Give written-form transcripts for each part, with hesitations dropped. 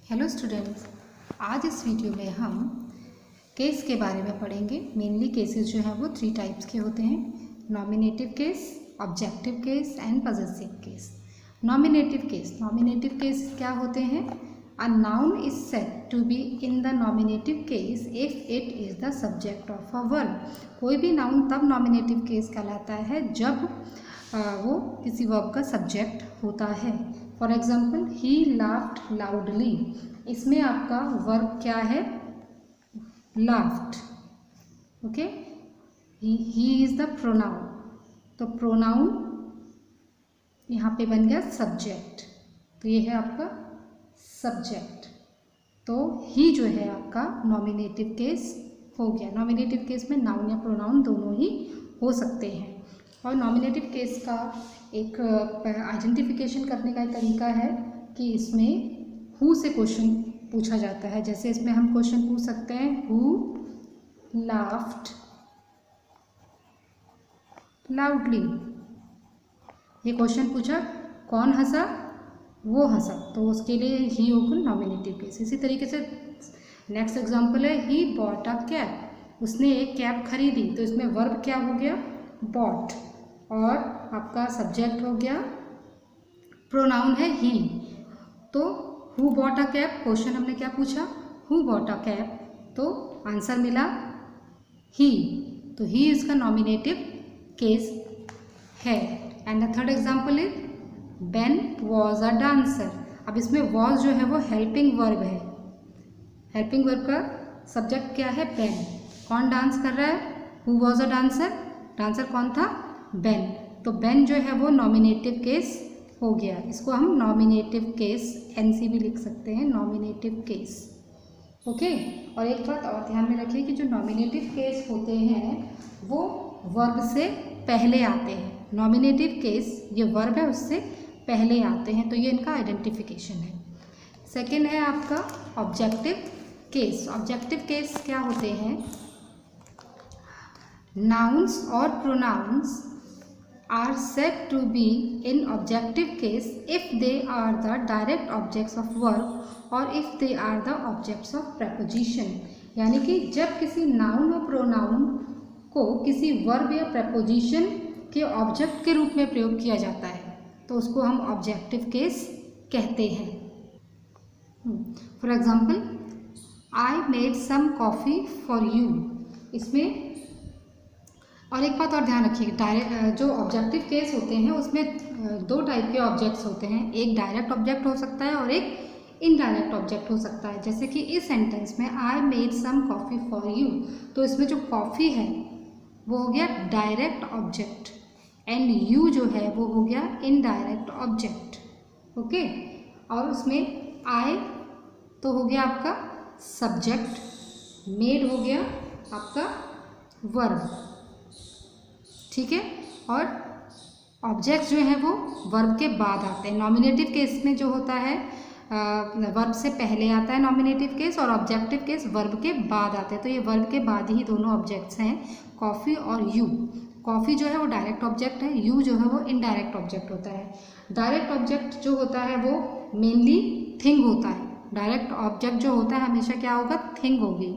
Hello students, आज इस video में हम केस के बारे में पढ़ेंगे। मेनली केसेस जो हैं वो 3 टाइप्स के होते हैं: nominative case, objective case and possessive case. Nominative case क्या होते हैं? A noun is said to be in the nominative case if it is the subject of a verb. कोई भी नाउन तब नॉमिनेटिव केस कहलाता है जब वो किसी वर्ब का सब्जेक्ट होता है। For example, he laughed loudly, इसमें आपका वर्ब क्या है? Laughed. Okay, he is the pronoun, तो प्रोनाउन यहाँ पे बन गया सब्जेक्ट, तो ये है आपका सब्जेक्ट। तो ही जो है आपका नॉमिनेटिव केस हो गया। नॉमिनेटिव केस में नाउन या प्रोनाउन दोनों ही हो सकते हैं। और नॉमिनेटिव केस का एक आइडेंटिफिकेशन करने का एक तरीका है कि इसमें हु से क्वेश्चन पूछा जाता है। जैसे इसमें हम क्वेश्चन पूछ सकते हैं, हु लाफ्ड लाउडली। ये क्वेश्चन पूछा, कौन हंसा? वो हंसा, तो उसके लिए ही होगा नॉमिनेटिव केस। इसी तरीके से नेक्स्ट एग्जांपल है, ही बॉट अ कैप, उसने एक कैप खरीदी, तो इसमें वर्ब क्या हो गया? बॉट, और आपका सब्जेक्ट हो गया, प्रोनाउन है ही। तो who bought a cap, question हमने क्या पूछा? हु बॉट अ कैप, तो आंसर मिला ही, तो ही इसका नॉमिनेटिव केस है। And the third example is Ben was a dancer. अब इसमें वॉज जो है वो हेल्पिंग वर्ब है। हेल्पिंग वर्ब का सब्जेक्ट क्या है? बेन। कौन डांस कर रहा है? Who was a dancer, dancer कौन था? बेन। तो बेन जो है वो नॉमिनेटिव केस हो गया। इसको हम नॉमिनेटिव केस एनसी भी लिख सकते हैं, नॉमिनेटिव केस। ओके, और एक बात और ध्यान में रखिए कि जो नॉमिनेटिव केस होते हैं वो वर्ब से पहले आते हैं। नॉमिनेटिव केस, ये वर्ब है, उससे पहले आते हैं, तो ये इनका आइडेंटिफिकेशन है। सेकेंड है आपका ऑब्जेक्टिव केस। ऑब्जेक्टिव केस क्या होते हैं? nouns or pronouns are said to be in objective case if they are the direct objects of verb or if they are the objects of preposition। यानी कि जब किसी noun और pronoun को किसी वर्ब या preposition के ऑब्जेक्ट के रूप में प्रयोग किया जाता है तो उसको हम ऑब्जेक्टिव केस कहते हैं। For example, I made some coffee for you. इसमें और एक बात और ध्यान रखिए, जो ऑब्जेक्टिव केस होते हैं उसमें 2 टाइप के ऑब्जेक्ट्स होते हैं। एक डायरेक्ट ऑब्जेक्ट हो सकता है और एक इनडायरेक्ट ऑब्जेक्ट हो सकता है। जैसे कि इस सेंटेंस में I made some coffee for you, तो इसमें जो कॉफ़ी है वो हो गया डायरेक्ट ऑब्जेक्ट एंड यू जो है वो हो गया इनडायरेक्ट ऑब्जेक्ट। ओके, और उसमें आई तो हो गया आपका सब्जेक्ट, मेड हो गया आपका वर्ब। ठीक है, और ऑब्जेक्ट्स जो हैं वो वर्ब के बाद आते हैं। नॉमिनेटिव केस में जो होता है वर्ब से पहले आता है नॉमिनेटिव केस, और ऑब्जेक्टिव केस वर्ब के बाद आते हैं। तो ये वर्ब के बाद ही दोनों ऑब्जेक्ट्स हैं, कॉफ़ी और यू। कॉफ़ी जो है वो डायरेक्ट ऑब्जेक्ट है, यू जो है वो इनडायरेक्ट ऑब्जेक्ट होता है। डायरेक्ट ऑब्जेक्ट जो होता है वो मेनली थिंग होता है। डायरेक्ट ऑब्जेक्ट जो होता है हमेशा क्या होगा? थिंग होगी।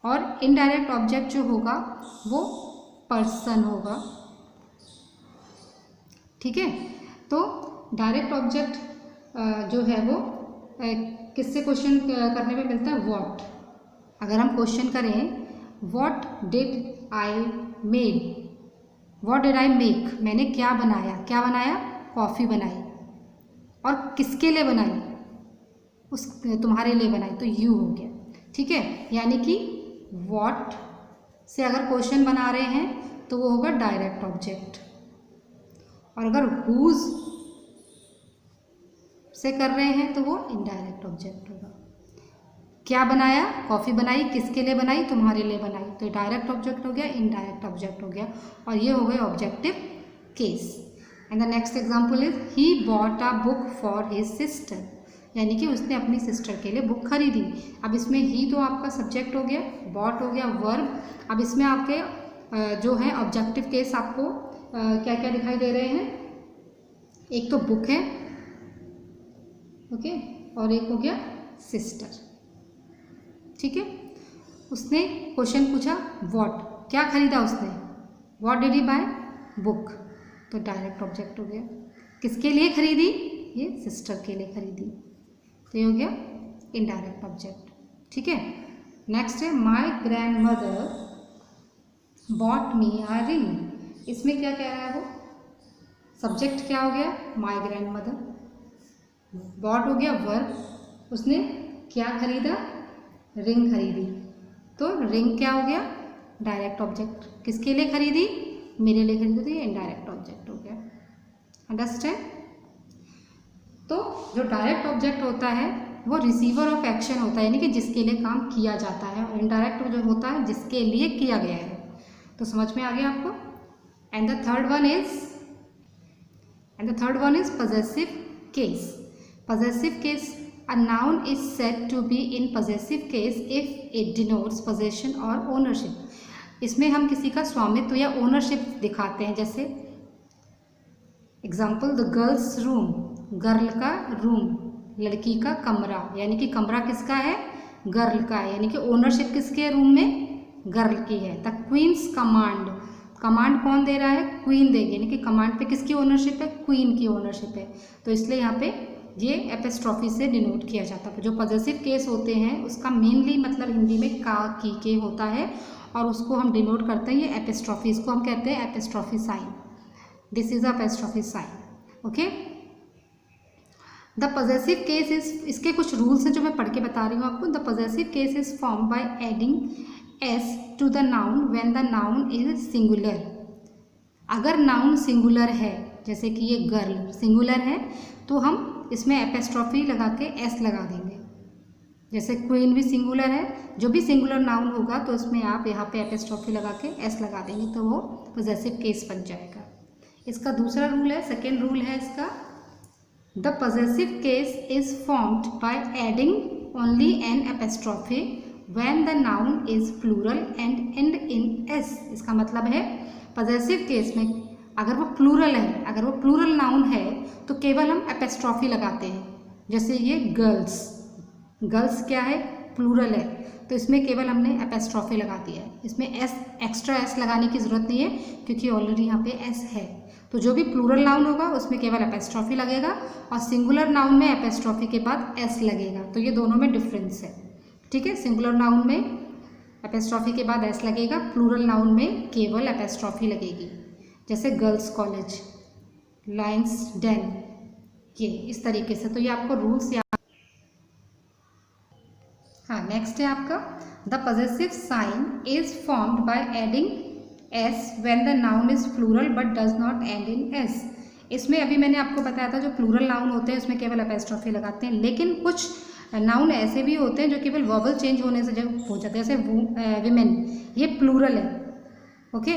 और इनडायरेक्ट ऑब्जेक्ट जो होगा वो पर्सन होगा। ठीक है, तो डायरेक्ट ऑब्जेक्ट जो है वो किससे क्वेश्चन करने में मिलता है? व्हाट। अगर हम क्वेश्चन करें, what did I made, what did I make, मैंने क्या बनाया? क्या बनाया? कॉफ़ी बनाई। और किसके लिए बनाई? उस तुम्हारे लिए बनाई, तो यू हो गया। ठीक है, यानी कि व्हाट से अगर क्वेश्चन बना रहे हैं तो वो होगा डायरेक्ट ऑब्जेक्ट, और अगर हुज से कर रहे हैं तो वो इनडायरेक्ट ऑब्जेक्ट होगा। क्या बनाया? कॉफ़ी बनाई। किसके लिए बनाई? तुम्हारे लिए बनाई, तो डायरेक्ट ऑब्जेक्ट हो गया, इनडायरेक्ट ऑब्जेक्ट हो गया, और ये हो गए objective case. And the next example is he bought a book for his sister, यानी कि उसने अपनी सिस्टर के लिए बुक खरीदी। अब इसमें ही तो आपका सब्जेक्ट हो गया, बॉट हो गया वर्ब। अब इसमें आपके जो है ऑब्जेक्टिव केस आपको क्या क्या दिखाई दे रहे हैं? एक तो बुक है, ओके, और एक हो गया सिस्टर। ठीक है, उसने क्वेश्चन पूछा व्हाट, क्या खरीदा उसने, what did he buy, book, तो डायरेक्ट ऑब्जेक्ट हो गया। किसके लिए खरीदी, ये सिस्टर के लिए खरीदी, तो ये हो गया इनडायरेक्ट ऑब्जेक्ट। ठीक है, नेक्स्ट है my grand mother bot me a ring. इसमें क्या कह रहा है वो, सब्जेक्ट क्या हो गया, माय ग्रैंड मदर, बॉट हो गया वर्ब, उसने क्या खरीदा, रिंग खरीदी, तो रिंग क्या हो गया, डायरेक्ट ऑब्जेक्ट। किसके लिए खरीदी, मेरे लिए खरीदी, तो ये इनडायरेक्ट ऑब्जेक्ट हो गया। अंडरस्टैंड। तो जो डायरेक्ट ऑब्जेक्ट होता है वो रिसीवर ऑफ एक्शन होता है, यानी कि जिसके लिए काम किया जाता है, और इनडायरेक्ट जो होता है जिसके लिए किया गया है। तो समझ में आ गया आपको। And the third one is possessive case. Possessive case, a noun is said to be in possessive case if it denotes possession or ownership। इसमें हम किसी का स्वामित्व या ओनरशिप दिखाते हैं, जैसे example the girls room, girl का रूम, लड़की का कमरा, यानी कि कमरा किसका है, गर्ल का है, यानी कि ओनरशिप किसके रूम में, गर्ल की है। द क्वींस कमांड, कमांड कौन दे रहा है, क्वीन देगी, यानी कि कमांड पे किसकी ओनरशिप है, क्वीन की ओनरशिप है। तो इसलिए यहाँ पे ये एपिस्ट्रॉफी से डिनोट किया जाता है। जो पॉजेसिव केस होते हैं उसका मेनली मतलब हिंदी में का, की, के होता है, और उसको हम डिनोट करते हैं ये एपिस्ट्रॉफी, इसको हम कहते हैं apostrophe sign. This is apostrophe sign. Okay, the possessive case is, इसके कुछ रूल्स हैं जो मैं पढ़ के बता रही हूँ आपको। The possessive case is form by adding S to the noun when the noun is singular. अगर नाउन सिंगुलर है, जैसे कि ये गर्ल सिंगुलर है, तो हम इसमें एपिस्ट्रॉफी लगा के एस लगा देंगे। जैसे क्वीन भी सिंगुलर है, जो भी सिंगुलर नाउन होगा तो उसमें आप यहाँ पे एपिस्ट्रॉफी लगा के एस लगा देंगे, तो वो पॉजेसिव केस बन जाएगा। इसका दूसरा रूल है, सेकेंड रूल है इसका, the possessive case is formed by adding only an apostrophe when the noun is plural and end in S. इसका मतलब है पॉजेसिव केस में अगर वो प्लूरल है, अगर वो प्लूरल नाउन है तो केवल हम एपिस्ट्रॉफी लगाते हैं। जैसे ये गर्ल्स, गर्ल्स क्या है, प्लूरल है, तो इसमें केवल हमने एपिस्ट्रॉफी लगा दिया है। इसमें एस, एक्स्ट्रा एस लगाने की ज़रूरत नहीं है क्योंकि ऑलरेडी यहाँ पे एस है। तो जो भी प्लूरल नाउन होगा उसमें केवल एपिस्ट्रॉफी लगेगा, और सिंगुलर नाउन में एपिस्ट्रॉफी के बाद एस लगेगा। तो ये दोनों में डिफरेंस है। ठीक है, सिंगुलर नाउन में एपिस्ट्रॉफी के बाद एस लगेगा, प्लूरल नाउन में केवल एपिस्ट्रॉफी लगेगी। जैसे गर्ल्स कॉलेज, लायंस डेन, ये इस तरीके से। तो ये आपको रूल्स याद। हाँ, नेक्स्ट है आपका the possessive sign is formed by adding S when the noun is plural but does not end in S. इसमें अभी मैंने आपको बताया था जो प्लूरल नाउन होते हैं उसमें केवल एपिस्ट्रॉफी लगाते हैं, लेकिन कुछ नाउन ऐसे भी होते हैं जो केवल वर्बल चेंज होने से जब हो जाते हैं, जैसे विमेन, ये प्लूरल है। ओके,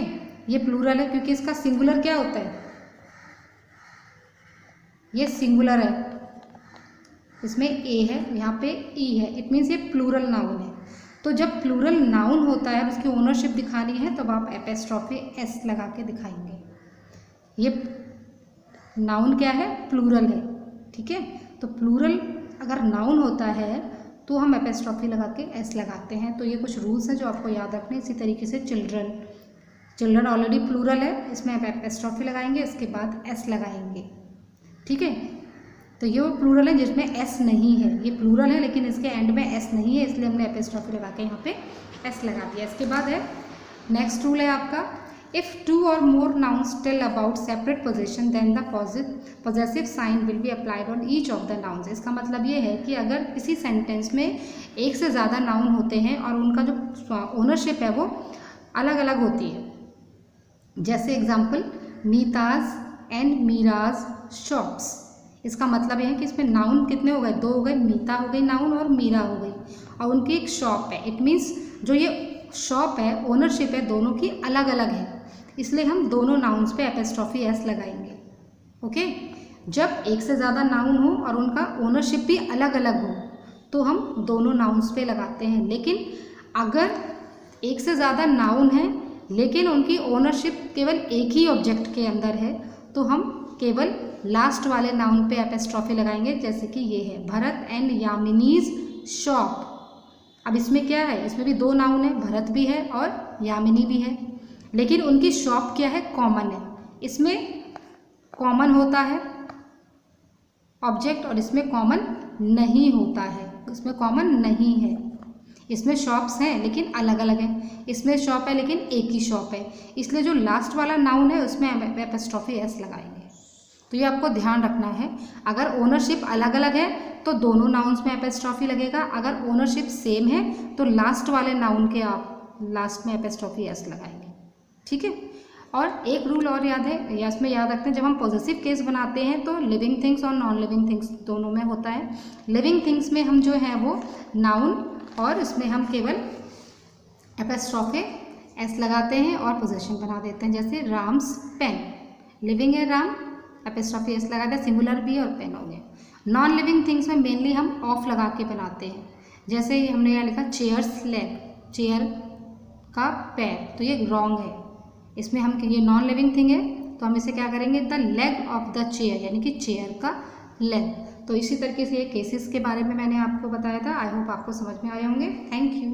ये प्लूरल है क्योंकि इसका सिंगुलर क्या होता है, ये सिंगुलर है, इसमें ए है, यहाँ पे ई है, इट मीन्स ये प्लूरल नाउन है। तो जब प्लूरल नाउन होता है उसकी ओनरशिप दिखानी है तब आप एपिस्ट्रॉफी एस लगा के दिखाएंगे। ये नाउन क्या है, प्लूरल है। ठीक है, तो प्लूरल अगर नाउन होता है तो हम एपिस्ट्रॉफी लगा के एस लगाते हैं। तो ये कुछ रूल्स हैं जो आपको याद रखने। इसी तरीके से चिल्ड्रन, चिल्ड्रन ऑलरेडी प्लूरल है, इसमें आप एपिस्ट्रॉफी लगाएंगे, इसके बाद एस लगाएंगे। ठीक है, तो ये वो प्लूरल है जिसमें एस नहीं है, ये प्लूरल है लेकिन इसके एंड में एस नहीं है, इसलिए हमने एपिस्ट्रॉफी लगा के यहाँ पे एस लगा दिया। इसके बाद है नेक्स्ट रूल है आपका, if two or more nouns tell about separate position then the possessive sign will be applied on each of the nouns. इसका मतलब ये है कि अगर किसी सेंटेंस में एक से ज़्यादा नाउन होते हैं और उनका जो ओनरशिप है वो अलग अलग होती है, जैसे एग्जाम्पल मीताज एंड मीराज शॉप्स। इसका मतलब यह है कि इसमें नाउन कितने हो गए, दो हो गए, मीता हो गई नाउन और मीरा हो गई, और उनकी एक शॉप है। इट मीन्स जो ये शॉप है, ओनरशिप है, दोनों की अलग अलग है, इसलिए हम दोनों नाउन्स पे एपिस्ट्रॉफी एस लगाएंगे। ओके, जब एक से ज़्यादा नाउन हो और उनका ओनरशिप भी अलग अलग हो तो हम दोनों नाउन्स पे लगाते हैं। लेकिन अगर एक से ज़्यादा नाउन है लेकिन उनकी ओनरशिप केवल एक ही ऑब्जेक्ट के अंदर है तो हम केवल लास्ट वाले नाउन पे एपिस्ट्रॉफी लगाएंगे। जैसे कि ये है भरत एंड यामिनीज शॉप। अब इसमें क्या है, इसमें भी 2 नाउन है, भरत भी है और यामिनी भी है, लेकिन उनकी शॉप क्या है, कॉमन है। इसमें कॉमन होता है ऑब्जेक्ट और इसमें कॉमन नहीं होता है, इसमें कॉमन नहीं है। इसमें शॉप्स हैं लेकिन अलग अलग हैं, इसमें शॉप है लेकिन एक ही शॉप है, इसलिए जो लास्ट वाला नाउन है उसमें एपस्ट्रॉफी एस लगाएंगे। तो ये आपको ध्यान रखना है। अगर ओनरशिप अलग अलग है तो दोनों नाउन्स में एपस्ट्रॉफी लगेगा, अगर ओनरशिप सेम है तो लास्ट वाले नाउन के आप लास्ट में एपस्ट्रॉफी एस लगाएंगे, ठीक है। और एक रूल और याद है, या इसमें याद रखते हैं, जब हम पॉजेसिव केस बनाते हैं तो लिविंग थिंग्स और नॉन लिविंग थिंग्स दोनों में होता है। लिविंग थिंग्स में हम जो है वो नाउन और उसमें हम केवल एपस्ट्रॉफी एस लगाते हैं और पोजेशन बना देते हैं, जैसे राम्स पेन, लिविंग है राम, एपस्ट्रॉफी एस लगा दिया, सिंगुलर भी और पेन हो गया। नॉन लिविंग थिंग्स में मेनली हम ऑफ लगा के बनाते हैं, जैसे हमने यहाँ लिखा चेयर्स लेग, चेयर का पैर, तो ये रॉन्ग है। इसमें हम ये नॉन लिविंग थिंग है तो हम इसे क्या करेंगे, the leg of the chair, यानी कि चेयर का लेग। तो इसी तरीके से ये केसेस के बारे में मैंने आपको बताया था। आई होप आपको समझ में आए होंगे। Thank you.